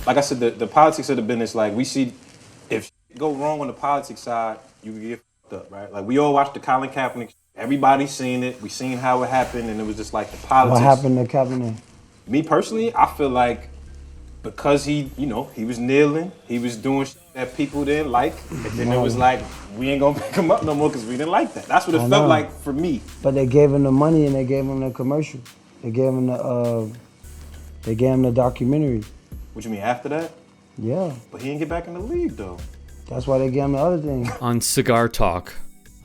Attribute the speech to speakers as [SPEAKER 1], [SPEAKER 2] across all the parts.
[SPEAKER 1] like I said, the politics of the business, like we see, if shit go wrong on the politics side, you can get fucked up, right? Like we all watched the Colin Kaepernick. Everybody's seen it. We seen how it happened, and it was just like the politics.
[SPEAKER 2] What happened to Kaepernick?
[SPEAKER 1] Me personally, I feel like because he was kneeling, he was doing shit that people didn't like, and then it was like, we ain't gonna pick him up no more because we didn't like that. That's what it felt like for me.
[SPEAKER 2] But they gave him the money and they gave him the commercial. They gave him the documentary.
[SPEAKER 1] What you mean, after that?
[SPEAKER 2] Yeah.
[SPEAKER 1] But he didn't get back in the league though.
[SPEAKER 2] That's why they gave him the other thing.
[SPEAKER 3] On Cigar Talk,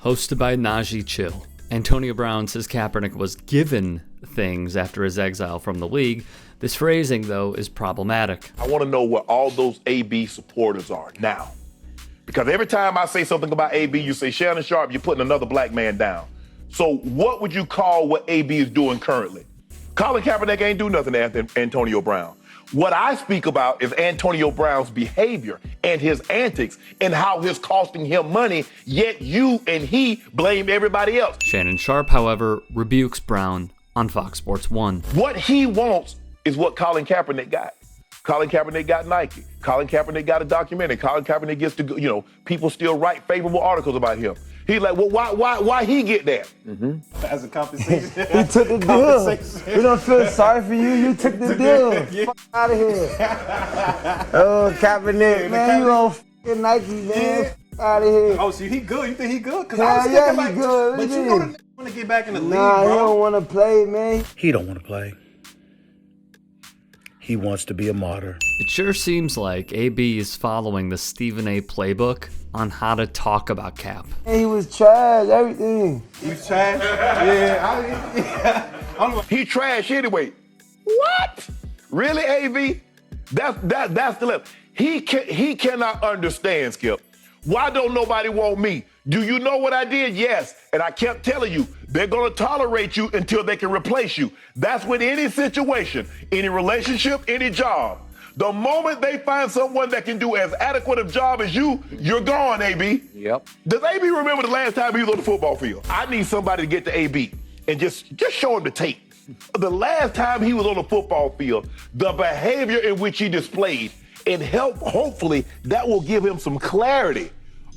[SPEAKER 3] hosted by Naji Chill, Antoni Brown says Kaepernick was given things after his exile from the league. This phrasing, though, is problematic.
[SPEAKER 4] I want to know where all those AB supporters are now. Because every time I say something about AB, you say, Shannon Sharp, you're putting another black man down. So what would you call what AB is doing currently? Colin Kaepernick ain't do nothing to Antonio Brown. What I speak about is Antonio Brown's behavior and his antics and how it's costing him money, yet you and he blame everybody else.
[SPEAKER 3] Shannon Sharp, however, rebukes Brown on Fox Sports 1.
[SPEAKER 4] What he wants is what Colin Kaepernick got. Colin Kaepernick got Nike. Colin Kaepernick got a documentary. Colin Kaepernick gets to, people still write favorable articles about him. He's like, well, why he get that?
[SPEAKER 1] Mm-hmm. As a compensation.
[SPEAKER 2] He took the deal. We don't feel sorry for you. You took the deal.
[SPEAKER 1] Yeah.
[SPEAKER 2] Fuck out of here. Oh, Kaepernick, man, you on f***ing Nike, man.
[SPEAKER 1] Yeah.
[SPEAKER 2] Fuck out of here.
[SPEAKER 1] Oh, so he good? You think he good? Cause
[SPEAKER 2] Hell
[SPEAKER 1] I was
[SPEAKER 2] yeah,
[SPEAKER 1] thinking
[SPEAKER 2] he
[SPEAKER 1] like,
[SPEAKER 2] good.
[SPEAKER 1] But you know the nigga want to get back in the league,
[SPEAKER 2] Nah,
[SPEAKER 1] bro.
[SPEAKER 2] he don't want to play, man.
[SPEAKER 5] He don't want to play. He wants to be a martyr.
[SPEAKER 3] It sure seems like AB is following the Stephen A. playbook on how to talk about Cap.
[SPEAKER 2] He was trash, everything.
[SPEAKER 1] He was trash? Yeah.
[SPEAKER 4] He trash anyway. What? Really, AB? That's the level. He cannot understand, Skip. Why don't nobody want me? Do you know what I did? Yes. And I kept telling you, they're going to tolerate you until they can replace you. That's with any situation, any relationship, any job. The moment they find someone that can do as adequate a job as you, you're gone, AB.
[SPEAKER 6] Yep.
[SPEAKER 4] Does AB remember the last time he was on the football field? I need somebody to get to AB and just show him the tape. The last time he was on the football field, the behavior in which he displayed, and hopefully that will give him some clarity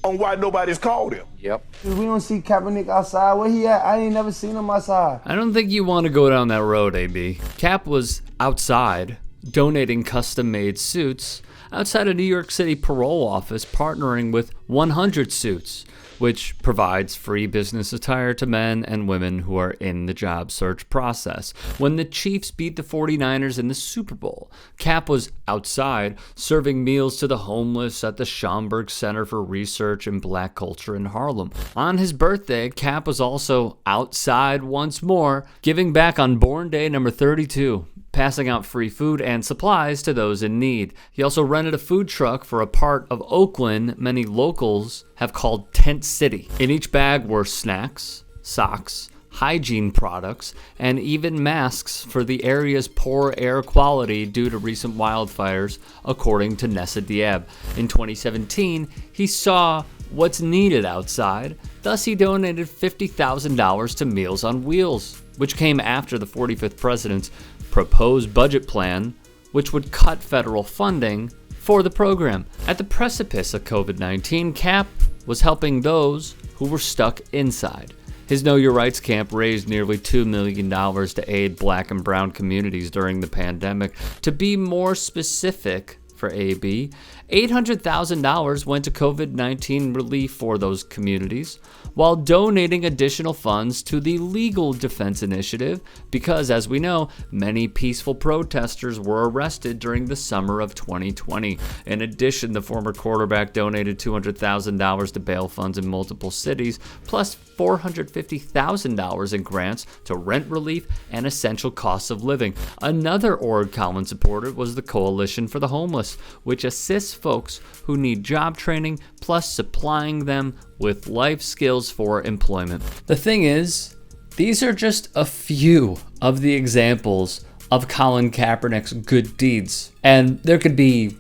[SPEAKER 4] on why nobody's called him.
[SPEAKER 6] Yep.
[SPEAKER 2] We don't see Kaepernick outside. Where he at? I ain't never seen him outside.
[SPEAKER 3] I don't think you want to go down that road, AB. Cap was outside donating custom-made suits outside a New York City parole office partnering with 100 Suits, which provides free business attire to men and women who are in the job search process. When the Chiefs beat the 49ers in the Super Bowl, Cap was outside serving meals to the homeless at the Schomburg Center for Research in Black Culture in Harlem. On his birthday, Cap was also outside once more, giving back on Born Day number 32. Passing out free food and supplies to those in need. He also rented a food truck for a part of Oakland many locals have called Tent City. In each bag were snacks, socks, hygiene products, and even masks for the area's poor air quality due to recent wildfires, according to Nessa Diab. In 2017, he saw what's needed outside, thus he donated $50,000 to Meals on Wheels, which came after the 45th president's proposed budget plan, which would cut federal funding for the program. At the precipice of COVID-19, Cap was helping those who were stuck inside. His Know Your Rights camp raised nearly $2 million to aid Black and brown communities during the pandemic. To be more specific, for AB, $800,000 went to COVID-19 relief for those communities, while donating additional funds to the Legal Defense Initiative because, as we know, many peaceful protesters were arrested during the summer of 2020. In addition, the former quarterback donated $200,000 to bail funds in multiple cities, plus $450,000 in grants to rent relief and essential costs of living. Another org Colin supported was the Coalition for the Homeless, which assists folks who need job training, plus supplying them with life skills for employment. The thing is, these are just a few of the examples of Colin Kaepernick's good deeds. And there could be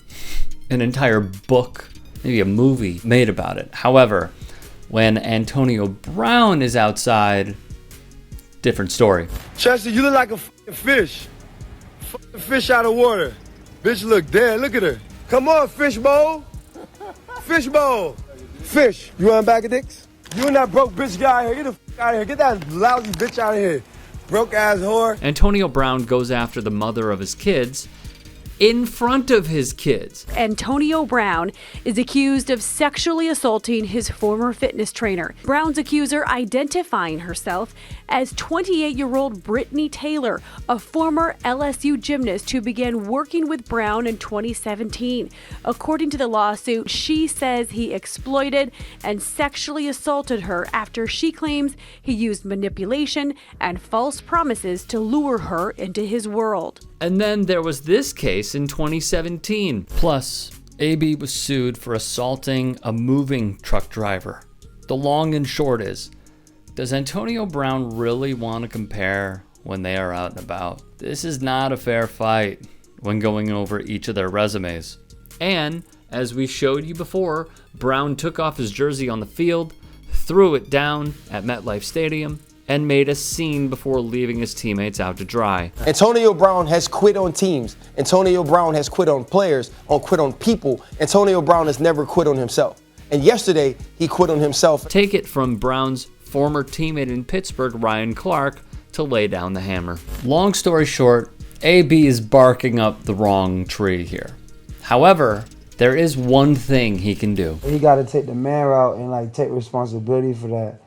[SPEAKER 3] an entire book, maybe a movie made about it. However, when Antonio Brown is outside, different story.
[SPEAKER 7] Chester, you look like a fish. Fish out of water.
[SPEAKER 6] Bitch look dead. Look at her. Come on, fishbowl. Fishbowl. Fish. You want a bag of dicks? You and that broke bitch get out of here. Get the fuck out of here. Get that lousy bitch out of here. Broke ass whore.
[SPEAKER 3] Antonio Brown goes after the mother of his kids in front of his kids.
[SPEAKER 7] Antonio Brown is accused of sexually assaulting his former fitness trainer. Brown's accuser identifying herself as 28-year-old Brittany Taylor, a former LSU gymnast who began working with Brown in 2017. According to the lawsuit, she says he exploited and sexually assaulted her after she claims he used manipulation and false promises to lure her into his world.
[SPEAKER 3] And then there was this case in 2017. Plus, AB was sued for assaulting a moving truck driver. The long and short is, does Antonio Brown really want to compare when they are out and about? This is not a fair fight when going over each of their resumes. And, as we showed you before, Brown took off his jersey on the field, threw it down at MetLife Stadium, and made a scene before leaving his teammates out to dry.
[SPEAKER 8] Antonio Brown has quit on teams. Antonio Brown has quit on players, quit on people. Antonio Brown has never quit on himself. And yesterday, he quit on himself.
[SPEAKER 3] Take it from Brown's former teammate in Pittsburgh, Ryan Clark, to lay down the hammer. Long story short, AB is barking up the wrong tree here. However, there is one thing he can do.
[SPEAKER 2] He got to take the man route and like take responsibility for that.